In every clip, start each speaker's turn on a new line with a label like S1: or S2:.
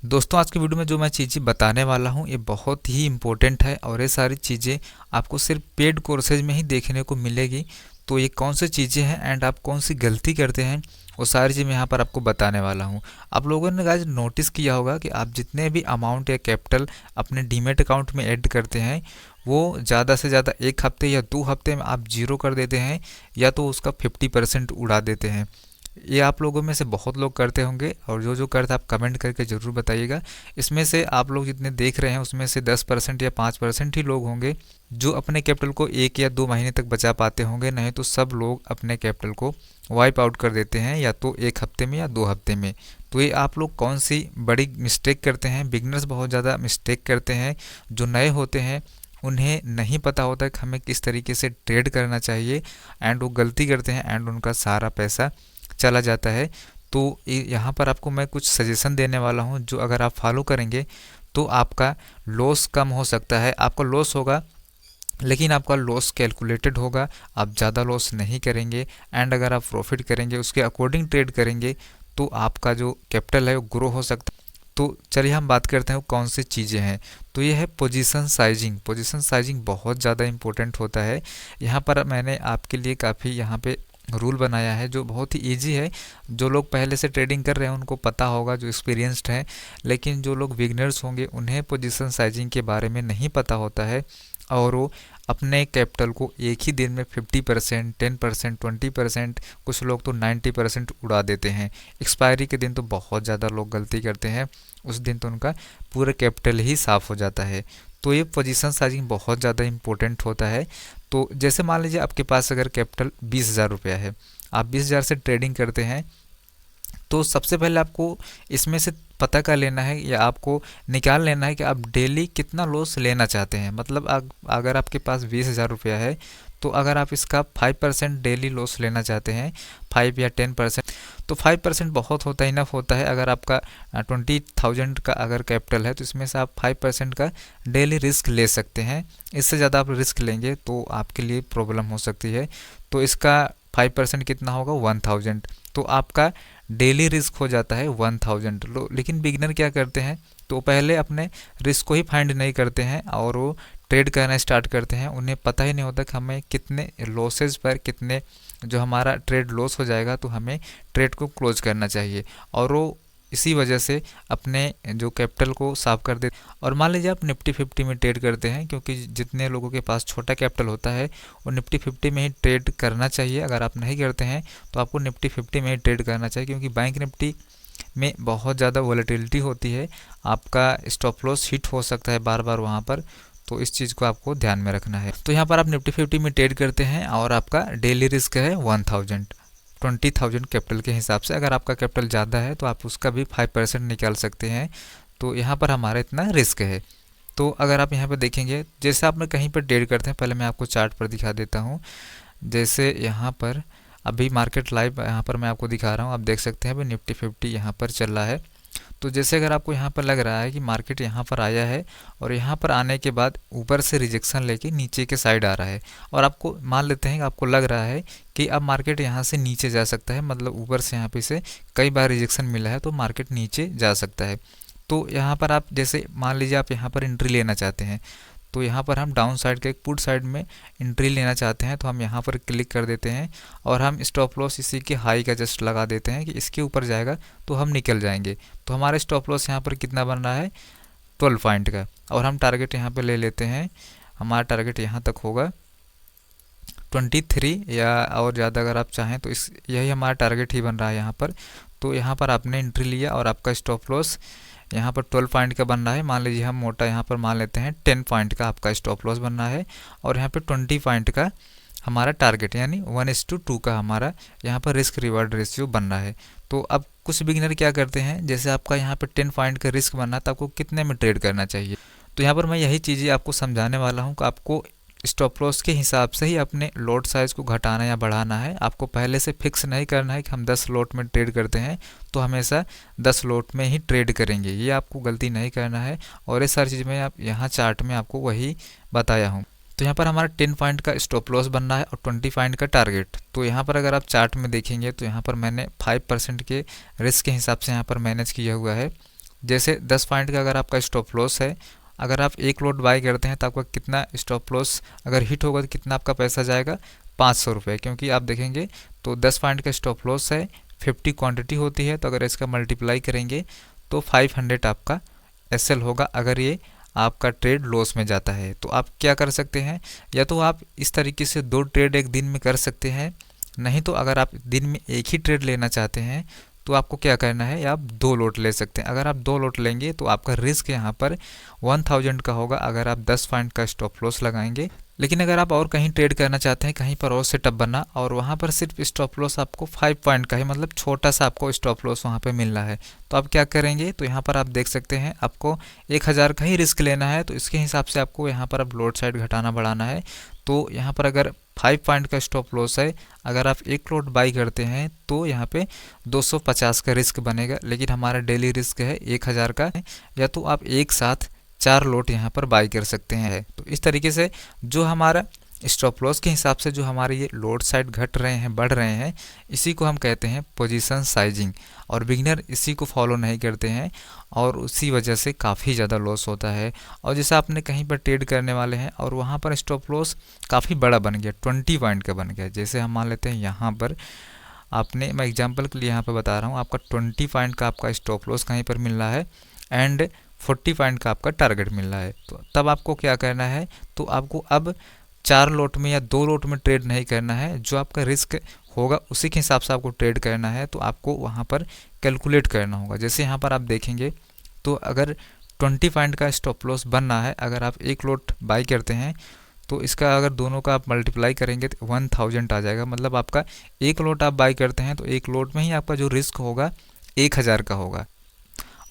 S1: दोस्तों आज की वीडियो में जो मैं चीज़ें बताने वाला हूँ ये बहुत ही इम्पोर्टेंट है और ये सारी चीज़ें आपको सिर्फ पेड कोर्सेज में ही देखने को मिलेगी। तो ये कौन सी चीज़ें हैं एंड आप कौन सी गलती करते हैं वो सारी चीज़ मैं यहाँ पर आपको बताने वाला हूँ। आप लोगों ने गाइस नोटिस किया होगा कि आप जितने भी अमाउंट या कैपिटल अपने डीमेट अकाउंट में ऐड करते हैं वो ज़्यादा से ज़्यादा 1 हफ्ते या 2 हफ्ते में आप जीरो कर देते हैं या तो उसका 50% उड़ा देते हैं। ये आप लोगों में से बहुत लोग करते होंगे और जो करते हैं आप कमेंट करके ज़रूर बताइएगा। इसमें से आप लोग जितने देख रहे हैं उसमें से 10% या 5% ही लोग होंगे जो अपने कैपिटल को 1 या 2 महीने तक बचा पाते होंगे, नहीं तो सब लोग अपने कैपिटल को वाइप आउट कर देते हैं या तो 1 हफ्ते में या 2 हफ्ते में। तो ये आप लोग कौन सी बड़ी मिस्टेक करते हैं? बिगनर्स बहुत ज़्यादा मिस्टेक करते हैं। जो नए होते हैं उन्हें नहीं पता होता कि हमें किस तरीके से ट्रेड करना चाहिए एंड वो गलती करते हैं एंड उनका सारा पैसा चला जाता है। तो यहाँ पर आपको मैं कुछ सजेशन देने वाला हूँ जो अगर आप फॉलो करेंगे तो आपका लॉस कम हो सकता है। आपका लॉस होगा लेकिन आपका लॉस कैलकुलेटेड होगा, आप ज़्यादा लॉस नहीं करेंगे एंड अगर आप प्रॉफिट करेंगे उसके अकॉर्डिंग ट्रेड करेंगे तो आपका जो कैपिटल है वो ग्रो हो सकता है। तो चलिए हम बात करते हैं वो कौन सी चीज़ें हैं। तो ये है पोजीशन साइजिंग। पोजीशन साइजिंग बहुत ज़्यादा इंपॉर्टेंट होता है। यहाँ पर मैंने आपके लिए काफ़ी यहाँ पे रूल बनाया है जो बहुत ही इजी है। जो लोग पहले से ट्रेडिंग कर रहे हैं उनको पता होगा, जो एक्सपीरियंस्ड हैं, लेकिन जो लोग बिगनर्स होंगे उन्हें पोजीशन साइजिंग के बारे में नहीं पता होता है और वो अपने कैपिटल को एक ही दिन में 50%, 10%, 20%, कुछ लोग तो 90% उड़ा देते हैं। एक्सपायरी के दिन तो बहुत ज़्यादा लोग गलती करते हैं, उस दिन तो उनका पूरा कैपिटल ही साफ़ हो जाता है। तो ये पोजीशन साइजिंग बहुत ज़्यादा इंपॉर्टेंट होता है। तो जैसे मान लीजिए आपके पास अगर कैपिटल 20,000 रुपया है, आप 20,000 से ट्रेडिंग करते हैं, तो सबसे पहले आपको इसमें से पता कर लेना है या आपको निकाल लेना है कि आप डेली कितना लॉस लेना चाहते हैं। मतलब अगर आपके पास 20,000 रुपया है तो अगर आप इसका 5% डेली लॉस लेना चाहते हैं, 5 या 10%, तो 5% बहुत होता है, इनफ होता है। अगर आपका 20,000 का अगर कैपिटल है तो इसमें से आप 5% का डेली रिस्क ले सकते हैं। इससे ज़्यादा आप रिस्क लेंगे तो आपके लिए प्रॉब्लम हो सकती है। तो इसका 5% कितना होगा? 1,000। तो आपका डेली रिस्क हो जाता है 1,000। लेकिन बिगिनर क्या करते हैं तो पहले अपने रिस्क को ही फाइंड नहीं करते हैं और वो ट्रेड करना स्टार्ट करते हैं। उन्हें पता ही नहीं होता कि हमें कितने लॉसेज पर, कितने जो हमारा ट्रेड लॉस हो जाएगा तो हमें ट्रेड को क्लोज करना चाहिए, और वो इसी वजह से अपने जो कैपिटल को साफ कर देते। और मान लीजिए आप निफ्टी 50 में ट्रेड करते हैं, क्योंकि जितने लोगों के पास छोटा कैपिटल होता है वो निफ्टी 50 में ही ट्रेड करना चाहिए। अगर आप नहीं करते हैं तो आपको निफ्टी 50 में ही ट्रेड करना चाहिए, क्योंकि बैंक निफ्टी में बहुत ज़्यादा वॉलेटिलिटी होती है, आपका स्टॉप लॉस हिट हो सकता है बार बार वहाँ पर। तो इस चीज़ को आपको ध्यान में रखना है। तो यहाँ पर आप निफ्टी 50 में ट्रेड करते हैं और आपका डेली रिस्क है 1,000, 20,000 कैपिटल के हिसाब से। अगर आपका कैपिटल ज़्यादा है तो आप उसका भी 5% निकाल सकते हैं। तो यहाँ पर हमारा इतना रिस्क है। तो अगर आप यहाँ पर देखेंगे, जैसे आपने कहीं पर ट्रेड करते हैं, पहले मैं आपको चार्ट पर दिखा देता हूँ। जैसे यहाँ पर अभी मार्केट लाइव यहाँ पर मैं आपको दिखा रहा हूँ, आप देख सकते हैं अभी निफ्टी 50 यहाँ पर चल रहा है। तो जैसे अगर आपको यहाँ पर लग रहा है कि मार्केट यहाँ पर आया है और यहाँ पर आने के बाद ऊपर से रिजेक्शन लेके नीचे के साइड आ रहा है, और आपको मान लेते हैं कि आपको लग रहा है कि अब मार्केट यहाँ से नीचे जा सकता है, मतलब ऊपर से यहाँ पे से कई बार रिजेक्शन मिला है तो मार्केट नीचे जा सकता है। तो यहाँ पर आप जैसे मान लीजिए आप यहाँ पर एंट्री लेना चाहते हैं, तो यहाँ पर हम डाउन साइड के पुट साइड में एंट्री लेना चाहते हैं, तो हम यहाँ पर क्लिक कर देते हैं और हम स्टॉप लॉस इसी के हाई का जस्ट लगा देते हैं कि इसके ऊपर जाएगा तो हम निकल जाएंगे। तो हमारा स्टॉप लॉस यहाँ पर कितना बन रहा है? 12 पॉइंट का, और हम टारगेट यहाँ पर ले लेते हैं। हमारा टारगेट यहाँ तक होगा 23 या और ज़्यादा अगर आप चाहें तो इस यही हमारा टारगेट ही बन रहा है यहाँ पर। तो यहाँ पर आपने एंट्री लिया और आपका स्टॉप लॉस यहाँ पर 12 पॉइंट का बन रहा है। मान लीजिए हम मोटा यहाँ पर मान लेते हैं 10 पॉइंट का आपका स्टॉप लॉस बन रहा है, और यहाँ पे 20 पॉइंट का हमारा टारगेट, यानी 1:2 का हमारा यहाँ पर रिस्क रिवार्ड रेशियो बन रहा है। तो अब कुछ बिगिनर क्या करते हैं, जैसे आपका यहाँ पर 10 पॉइंट का रिस्क बनना है तो आपको कितने में ट्रेड करना चाहिए। तो यहाँ पर मैं यही चीज़ें आपको समझाने वाला हूँ कि आपको स्टॉप लॉस के हिसाब से ही अपने लॉट साइज़ को घटाना या बढ़ाना है। आपको पहले से फिक्स नहीं करना है कि हम 10 लॉट में ट्रेड करते हैं तो हमेशा 10 लॉट में ही ट्रेड करेंगे, ये आपको गलती नहीं करना है। और ये सारी चीज़ में आप यहाँ चार्ट में आपको वही बताया हूँ। तो यहाँ पर हमारा 10 पॉइंट का स्टॉप लॉस बन रहा है और 20 पॉइंट का टारगेट। तो यहाँ पर अगर आप चार्ट में देखेंगे तो यहाँ पर मैंने 5% के रिस्क के हिसाब से यहाँ पर मैनेज किया हुआ है। जैसे 10 पॉइंट का अगर आपका स्टॉप लॉस है, अगर आप एक लॉट बाय करते हैं तो आपका कितना स्टॉप लॉस अगर हिट होगा तो कितना आपका पैसा जाएगा, 500 रुपये। क्योंकि आप देखेंगे तो 10 पॉइंट का स्टॉप लॉस है, 50 क्वांटिटी होती है, तो अगर इसका मल्टीप्लाई करेंगे तो 500 आपका एसएल होगा अगर ये आपका ट्रेड लॉस में जाता है। तो आप क्या कर सकते हैं, या तो आप इस तरीके से 2 ट्रेड एक दिन में कर सकते हैं, नहीं तो अगर आप दिन में एक ही ट्रेड लेना चाहते हैं तो आपको क्या करना है, आप 2 लॉट ले सकते हैं। अगर आप 2 लॉट लेंगे तो आपका रिस्क यहाँ पर 1000 का होगा अगर आप 10 पॉइंट का स्टॉप लॉस लगाएंगे। लेकिन अगर आप और कहीं ट्रेड करना चाहते हैं, कहीं पर और सेटअप बना और वहाँ पर सिर्फ स्टॉप लॉस आपको 5 पॉइंट का है, मतलब छोटा सा आपको स्टॉप लॉस वहाँ पे मिल रहा है, तो आप क्या करेंगे, तो यहाँ पर आप देख सकते हैं आपको 1000 का ही रिस्क लेना है, तो इसके हिसाब से आपको यहाँ पर अब लोड साइड घटाना बढ़ाना है। तो यहाँ पर अगर 5 पॉइंट का स्टॉप लॉस है, अगर आप एक लॉट बाई करते हैं तो यहाँ पे 250 का रिस्क बनेगा, लेकिन हमारा डेली रिस्क है 1000 का, या तो आप एक साथ 4 लॉट यहाँ पर बाई कर सकते हैं। तो इस तरीके से जो हमारा स्टॉप लॉस के हिसाब से जो हमारे ये लोड साइड घट रहे हैं, बढ़ रहे हैं, इसी को हम कहते हैं पोजीशन साइजिंग, और बिगनर इसी को फॉलो नहीं करते हैं और उसी वजह से काफ़ी ज़्यादा लॉस होता है। और जैसे आपने कहीं पर ट्रेड करने वाले हैं और वहाँ पर स्टॉप लॉस काफ़ी बड़ा बन गया, 20 पॉइंट का बन गया, जैसे हम मान लेते हैं यहाँ पर आपने, मैं एग्जांपल के लिए यहाँ पर बता रहा हूँ, आपका 20 पॉइंट का आपका स्टॉप लॉस कहीं पर मिल रहा है एंड 40 पॉइंट का आपका टारगेट मिल रहा है, तो तब आपको क्या करना है, तो आपको अब 4 लॉट में या 2 लॉट में ट्रेड नहीं करना है, जो आपका रिस्क होगा उसी के हिसाब से आपको ट्रेड करना है। तो आपको वहाँ पर कैलकुलेट करना होगा। जैसे यहाँ पर आप देखेंगे तो अगर 20 पॉइंट का स्टॉप लॉस बन रहा है, अगर आप एक लॉट बाई करते हैं तो इसका अगर दोनों का आप मल्टीप्लाई करेंगे तो 1000 आ जाएगा, मतलब आपका एक लॉट आप बाई करते हैं तो एक लॉट में ही आपका जो रिस्क होगा 1000 का होगा।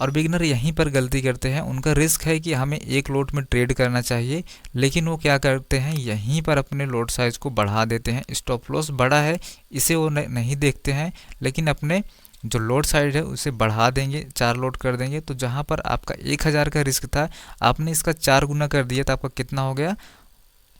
S1: और बिगनर यहीं पर गलती करते हैं, उनका रिस्क है कि हमें एक लॉट में ट्रेड करना चाहिए, लेकिन वो क्या करते हैं, यहीं पर अपने लॉट साइज को बढ़ा देते हैं। स्टॉप लॉस बड़ा है इसे वो नहीं देखते हैं, लेकिन अपने जो लोड साइड है उसे बढ़ा देंगे, 4 लोड कर देंगे, तो जहाँ पर आपका 1000 का रिस्क था आपने इसका 4 गुना कर दिया तो आपका कितना हो गया,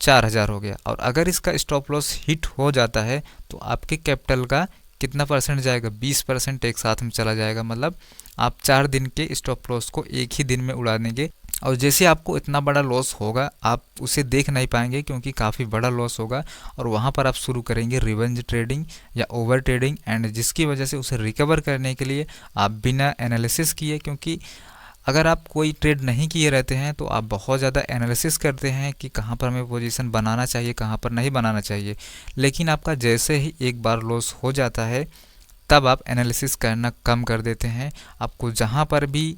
S1: 4000 हो गया। और अगर इसका स्टॉप लॉस हिट हो जाता है तो आपके कैपिटल का कितना परसेंट जाएगा, 20% एक साथ में चला जाएगा, मतलब आप 4 दिन के स्टॉप लॉस को एक ही दिन में उड़ा देंगे। और जैसे आपको इतना बड़ा लॉस होगा आप उसे देख नहीं पाएंगे क्योंकि काफ़ी बड़ा लॉस होगा, और वहाँ पर आप शुरू करेंगे रिवेंज ट्रेडिंग या ओवर ट्रेडिंग, एंड जिसकी वजह से उसे रिकवर करने के लिए आप बिना एनालिसिस किए, क्योंकि अगर आप कोई ट्रेड नहीं किए रहते हैं तो आप बहुत ज़्यादा एनालिसिस करते हैं कि कहाँ पर हमें पोजीशन बनाना चाहिए, कहाँ पर नहीं बनाना चाहिए, लेकिन आपका जैसे ही एक बार लॉस हो जाता है तब आप एनालिसिस करना कम कर देते हैं। आपको जहाँ पर भी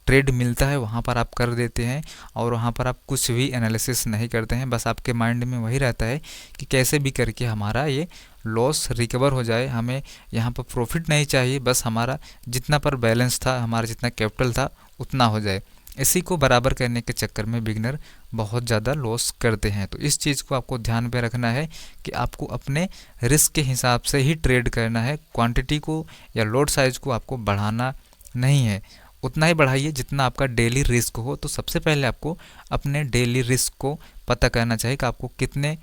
S1: ट्रेड मिलता है वहाँ पर आप कर देते हैं और वहाँ पर आप कुछ भी एनालिसिस नहीं करते हैं, बस आपके माइंड में वही रहता है कि कैसे भी करके हमारा ये लॉस रिकवर हो जाए, हमें यहाँ पर प्रॉफिट नहीं चाहिए, बस हमारा जितना पर बैलेंस था, हमारा जितना कैपिटल था उतना हो जाए। इसी को बराबर करने के चक्कर में बिगनर बहुत ज़्यादा लॉस करते हैं। तो इस चीज़ को आपको ध्यान में रखना है कि आपको अपने रिस्क के हिसाब से ही ट्रेड करना है, क्वांटिटी को या लोड साइज को आपको बढ़ाना नहीं है, उतना ही बढ़ाइए जितना आपका डेली रिस्क हो। तो सबसे पहले आपको अपने डेली रिस्क को पता करना चाहिए कि आपको कितने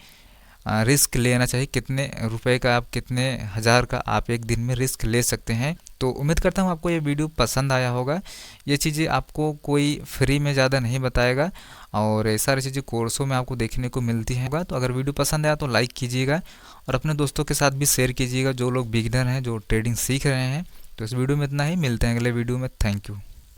S1: रिस्क लेना चाहिए, कितने रुपए का आप, कितने हज़ार का आप एक दिन में रिस्क ले सकते हैं। तो उम्मीद करता हूँ आपको ये वीडियो पसंद आया होगा। ये चीज़ें आपको कोई फ्री में ज़्यादा नहीं बताएगा और ये सारी चीज़ें कोर्सों में आपको देखने को मिलती हैं। तो अगर वीडियो पसंद आया तो लाइक कीजिएगा और अपने दोस्तों के साथ भी शेयर कीजिएगा जो लोग बिगिनर हैं, जो ट्रेडिंग सीख रहे हैं। तो इस वीडियो में इतना ही, मिलते हैं अगले वीडियो में। Thank you.